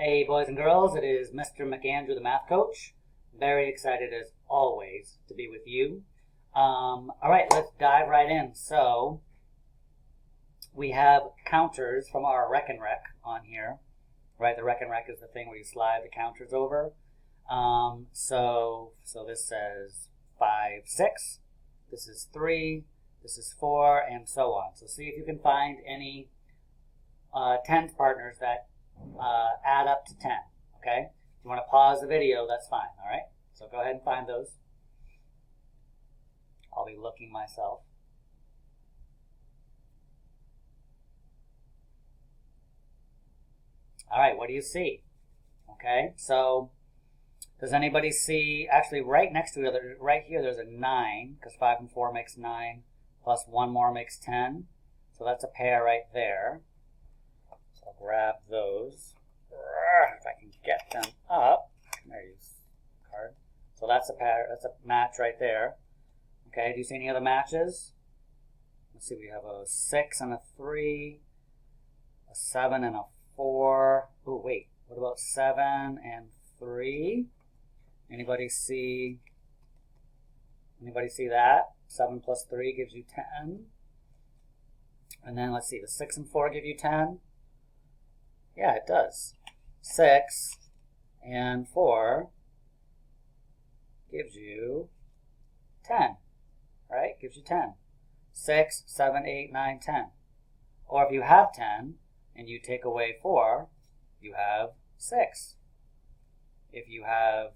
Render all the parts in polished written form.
Hey boys and girls, it is Mr. McAndrew, the math coach. Very excited as always to be with you. Alright, let's dive right in. So, we have counters from our Rec and Rec on here. Right, the Rec and Rec is the thing where you slide the counters over. So this says 5, 6. This is 3. This is 4, and so on. So see if you can find any tens partners that add up to 10, okay? If you want to pause the video, that's fine, all right? So go ahead and find those. I'll be looking myself. All right, what do you see? Okay, so does anybody see, actually right next to each other, right here there's a 9, because 5 and 4 makes 9, plus 1 more makes 10. So that's a pair right there. So I'll grab those. If I can get them up. There you go. Card. So that's a pair, that's a match right there. Okay, do you see any other matches? Let's see, we have a 6 and a 3, a 7 and a 4. Oh, wait, what about 7 and 3? Anybody see that? 7 plus 3 gives you 10. And then let's see, the 6 and 4 give you 10? Yeah, it does. 6 and 4 gives you 10, right? Gives you 10. 6, 7, 8, 9, 10. Or if you have 10 and you take away 4, you have 6. If you have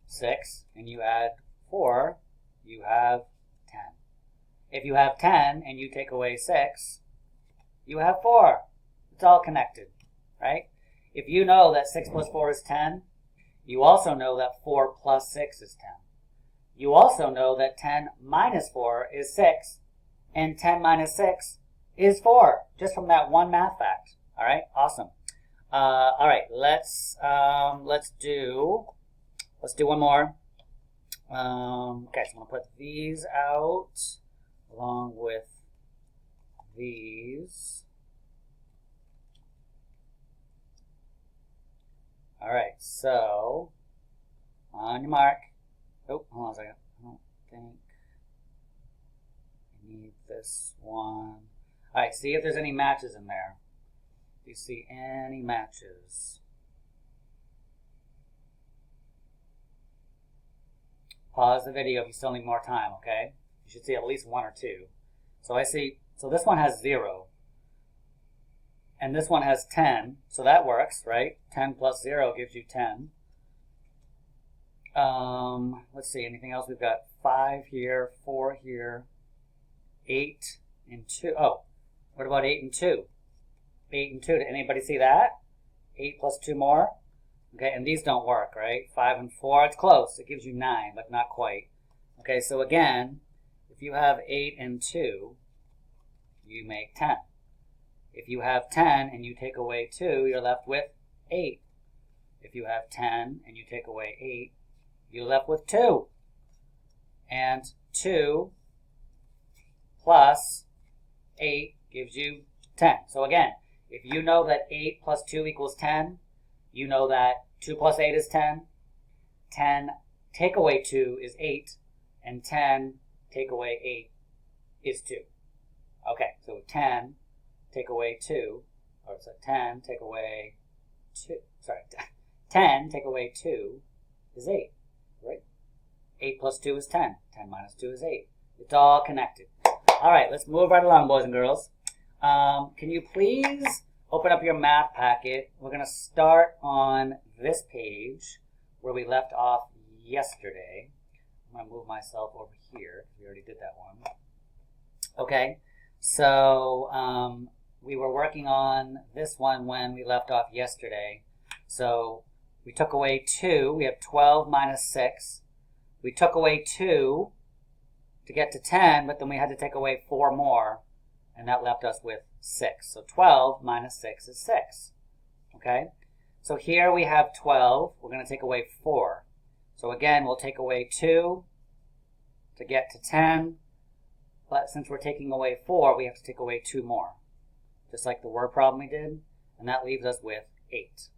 6 and you add 4, you have 10. If you have 10 and you take away 6, you have 4. It's all connected, right? If you know that 6 plus 4 is 10, you also know that 4 plus 6 is 10. You also know that 10 minus 4 is 6, and 10 minus 6 is 4, just from that one math fact. All right, awesome. All right, let's do one more. Okay, so I'm gonna put these out along with these. All right, so on your mark. Oh, hold on a second. I don't think I need this one. All right, see if there's any matches in there. Do you see any matches? Pause the video if you still need more time, okay? You should see at least 1 or 2. So I see, so this one has 0. And this one has 10, so that works, right? 10 plus 0 gives you 10. Let's see, anything else? We've got 5 here, 4 here, 8 and 2. Oh, what about 8 and 2? 8 and 2, did anybody see that? 8 plus 2 more? Okay, and these don't work, right? 5 and 4, it's close. It gives you 9, but not quite. Okay, so again, if you have 8 and 2, you make 10. If you have 10 and you take away 2, you're left with 8. If you have 10 and you take away 8, you're left with 2. And 2 plus 8 gives you 10. So again, if you know that 8 plus 2 equals 10, you know that 2 plus 8 is 10. 10 take away 2 is 8. And 10 take away 8 is 2. Okay, so 10 take away 2, or so 10 take away 2, sorry, 10 take away 2 is 8, right? 8 plus 2 is 10. 10 minus 2 is 8. It's all connected. All right, let's move right along, boys and girls. Can you please open up your math packet? We're going to start on this page where we left off yesterday. I'm going to move myself over here. We already did that one. Okay, so we were working on this one when we left off yesterday. So we took away 2. We have 12 minus 6. We took away 2 to get to 10, but then we had to take away 4 more, and that left us with 6. So 12 minus 6 is 6. Okay? So here we have 12. We're going to take away 4. So again, we'll take away 2 to get to 10. But since we're taking away 4, we have to take away 2 more. Just like the word problem we did. And that leaves us with 8.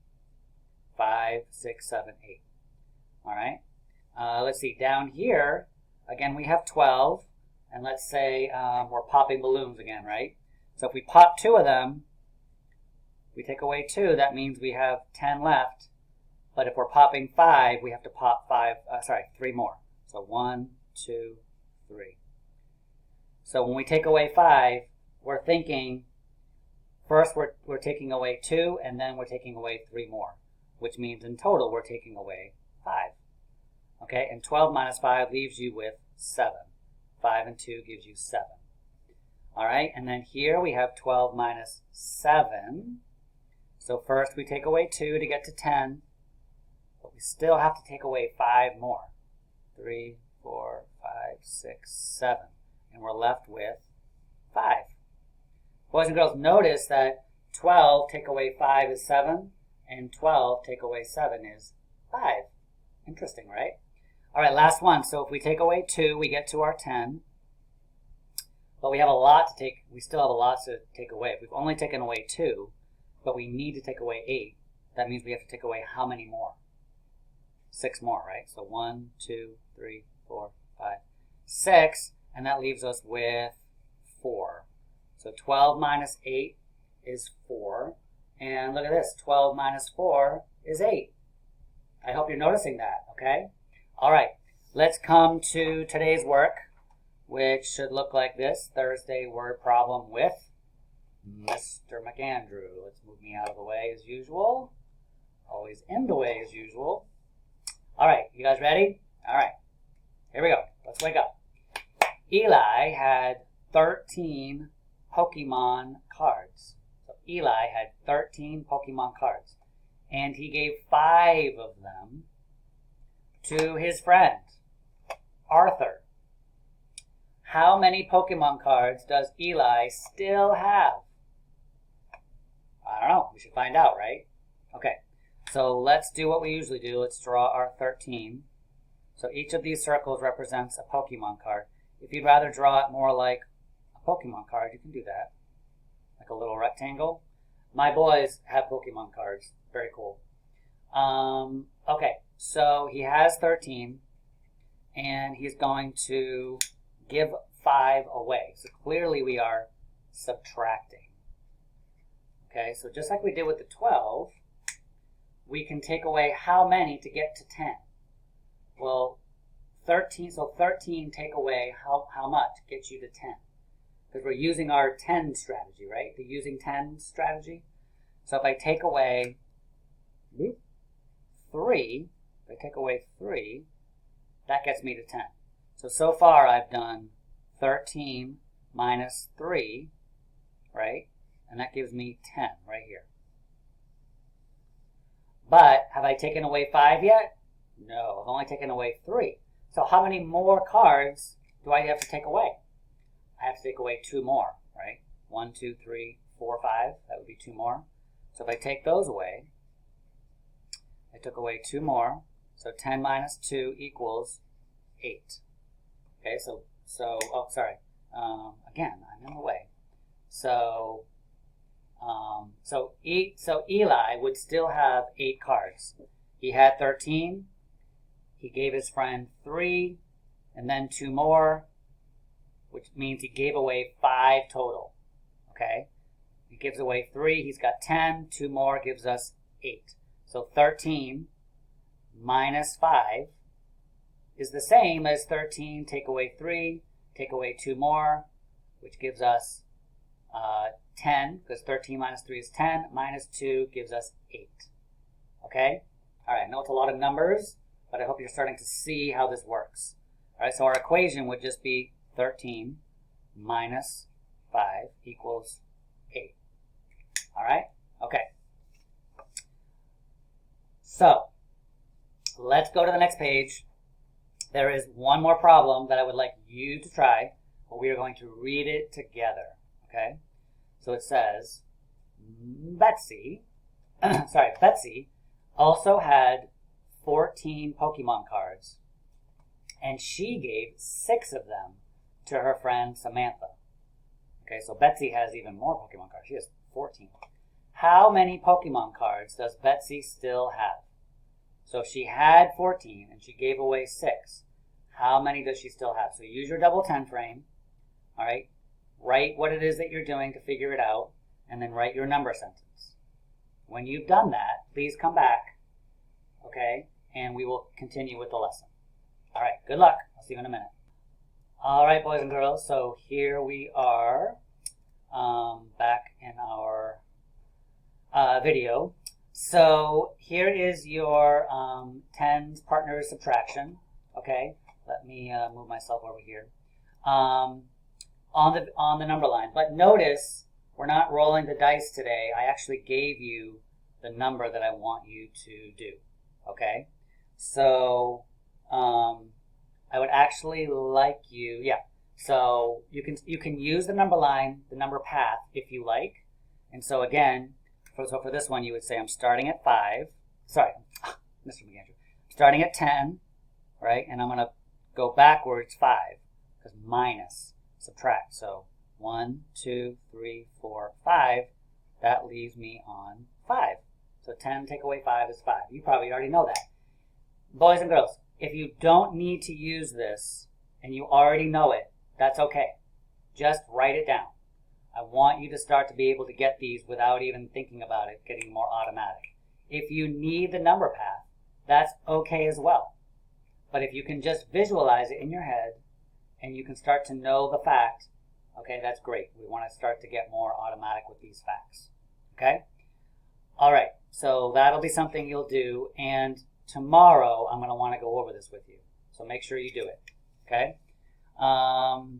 5, 6, 7, 8. All right. Let's see. Down here, again, we have 12. And let's say we're popping balloons again, right? So if we pop 2 of them, we take away 2, that means we have 10 left. But if we're popping 5, we have to pop 3 more. So 1, 2, 3. So when we take away 5, we're thinking, first we're taking away 2, and then we're taking away 3 more, which means in total we're taking away 5. Okay, and 12 minus 5 leaves you with 7. 5 and 2 gives you 7. All right, and then here we have 12 minus 7. So first we take away 2 to get to 10, but we still have to take away 5 more. 3, 4, 5, 6, 7. And we're left with 5. Boys and girls, notice that 12 take away 5 is 7, and 12 take away 7 is 5. Interesting, right? All right, last one. So if we take away 2, we get to our 10. But we have a lot to take. We still have a lot to take away. If we've only taken away 2, but we need to take away 8, that means we have to take away how many more? 6 more, right? So 1, 2, 3, 4, 5, 6, and that leaves us with 4. So 12 minus 8 is 4. And look at this, 12 minus 4 is 8. I hope you're noticing that, okay? All right, let's come to today's work, which should look like this. Thursday word problem with Mr. McAndrew. Let's move me out of the way as usual. Always in the way as usual. All right, you guys ready? All right, here we go. Let's wake up. Eli had 13 Pokemon cards. So Eli had 13 Pokemon cards, and he gave 5 of them to his friend, Arthur. How many Pokemon cards does Eli still have? I don't know. We should find out, right? Okay, so let's do what we usually do. Let's draw our 13. So each of these circles represents a Pokemon card. If you'd rather draw it more like a Pokemon card, you can do that. Like a little rectangle. My boys have Pokemon cards. Very cool. Okay, so he has 13, and he's going to give 5 away. So clearly we are subtracting. Okay, so just like we did with the 12, we can take away how many to get to 10? Well, 13, so 13 take away how much gets you to 10? Because we're using our 10 strategy, right? The using 10 strategy. So if I take away 3, if I take away 3, that gets me to 10. So far I've done 13 minus 3, right? And that gives me 10 right here. But have I taken away 5 yet? No, I've only taken away 3. So how many more cards do I have to take away? I have to take away 2 more, right? 1, 2, 3, 4, 5. That would be 2 more. So if I take those away, I took away 2 more. So 10 minus 2 equals 8. Okay, oh, sorry. Again, I'm in the way. So Eli would still have 8 cards. He had 13. He gave his friend 3, and then 2 more, which means he gave away 5 total. Okay? He gives away 3. He's got 10. 2 more gives us 8. So 13 minus 5 is the same as 13 take away 3, take away 2 more, which gives us 10, because 13 minus 3 is 10, minus 2 gives us 8. Okay? All right, I know it's a lot of numbers, but I hope you're starting to see how this works. All right, so our equation would just be 13 minus 5 equals 8. All right? Okay. So, let's go to the next page. There is one more problem that I would like you to try, but we are going to read it together. Okay? So it says, Betsy also had 14 Pokemon cards, and she gave 6 of them to her friend Samantha. Okay, so Betsy has even more Pokemon cards. She has 14. how many Pokemon cards does Betsy still have? So she had 14 and she gave away 6. How many does she still have? So use your double 10 frame. All right. Write what it is that you're doing to figure it out, and then write your number sentence. When you've done that, please come back, okay, and we will continue with the lesson. All right, good luck. I'll see you in a minute. All right, boys and girls, so here we are back in our video. So here is your tens partners subtraction, okay? Let me move myself over here. On the number line. But notice we're not rolling the dice today. I actually gave you the number that I want you to do. Okay? So I would actually like you, so you can use the number line, the number path if you like. And so again, for this one you would say I'm starting at 5. Sorry, Mr. McAndrew. Starting at 10, right? And I'm going to go backwards 5 because minus. Subtract. So 1, 2, 3, 4, 5. That leaves me on 5. So 10 take away 5 is 5. You probably already know that. Boys and girls, if you don't need to use this and you already know it, that's okay. Just write it down. I want you to start to be able to get these without even thinking about it getting more automatic. If you need the number path, that's okay as well. But if you can just visualize it in your head, and you can start to know the fact, okay, that's great. We want to start to get more automatic with these facts, okay? All right, so that'll be something you'll do, and tomorrow I'm going to want to go over this with you. So make sure you do it, okay? All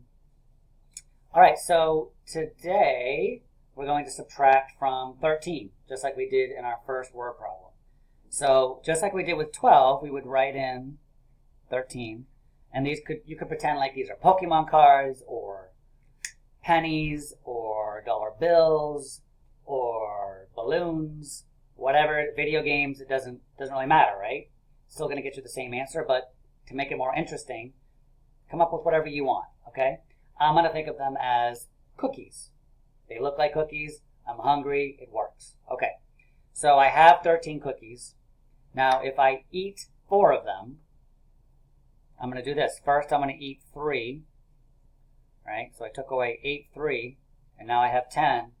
right, so today we're going to subtract from 13, just like we did in our first word problem. So just like we did with 12, we would write in 13. And you could pretend like these are Pokemon cards or pennies or dollar bills or balloons, whatever, video games, it doesn't really matter, right? Still going to get you the same answer, but to make it more interesting, come up with whatever you want, okay? I'm going to think of them as cookies. They look like cookies. I'm hungry. It works. Okay, so I have 13 cookies. Now, if I eat 4 of them, I'm going to do this. First, I'm going to eat 3, right? So I took away 8, 3, and now I have 10.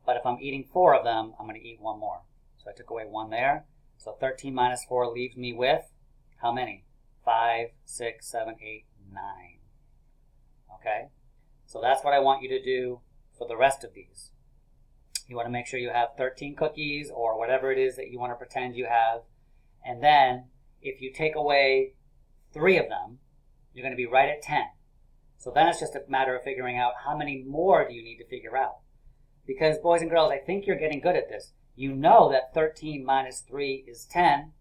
But if I'm eating 4 of them, I'm going to eat 1 more. So I took away 1 there. So 13 minus 4 leaves me with how many? 5, 6, 7, 8, 9. Okay? So that's what I want you to do for the rest of these. You want to make sure you have 13 cookies or whatever it is that you want to pretend you have. And then if you take away 3 of them, you're going to be right at 10. So then it's just a matter of figuring out how many more do you need to figure out. Because boys and girls, I think you're getting good at this. You know that 13 minus 3 is 10,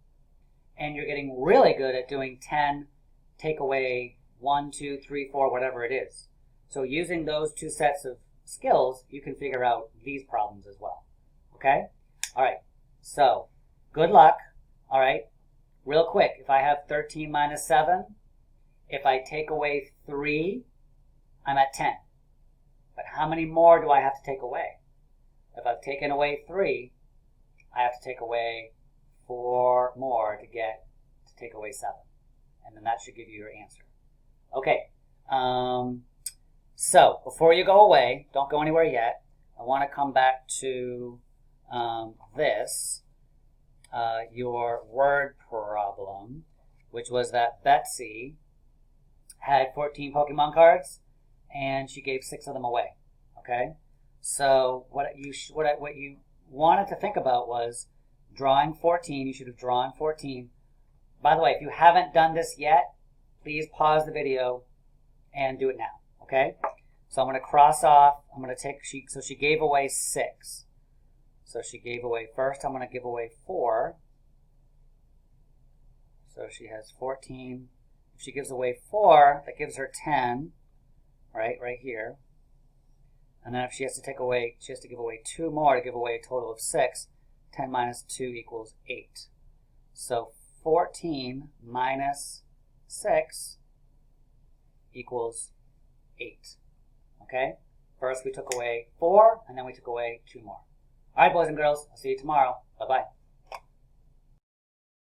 and you're getting really good at doing 10, take away 1, 2, 3, 4, whatever it is. So using those 2 sets of skills, you can figure out these problems as well. Okay? All right. So, good luck. All right. Real quick, if I have 13 minus 7, if I take away 3, I'm at 10. But how many more do I have to take away? If I've taken away 3, I have to take away 4 more to take away 7. And then that should give you your answer. Okay. So, before you go away, don't go anywhere yet. I want to come back to this. Your word problem, which was that Betsy had 14 Pokemon cards and she gave 6 of them away. Okay, so what you wanted to think about was drawing 14. You should have drawn 14. By the way, if you haven't done this yet, please pause the video and do it now. Okay, so I'm going to cross off. I'm going to take so she gave away 6. So she gave away, first I'm going to give away 4. So she has 14. If she gives away 4, that gives her 10, right here. And then if she has to give away 2 more to give away a total of 6. 10 minus 2 equals 8. So 14 minus 6 equals 8. Okay? First we took away 4, and then we took away 2 more. All right, boys and girls. I'll see you tomorrow. Bye-bye.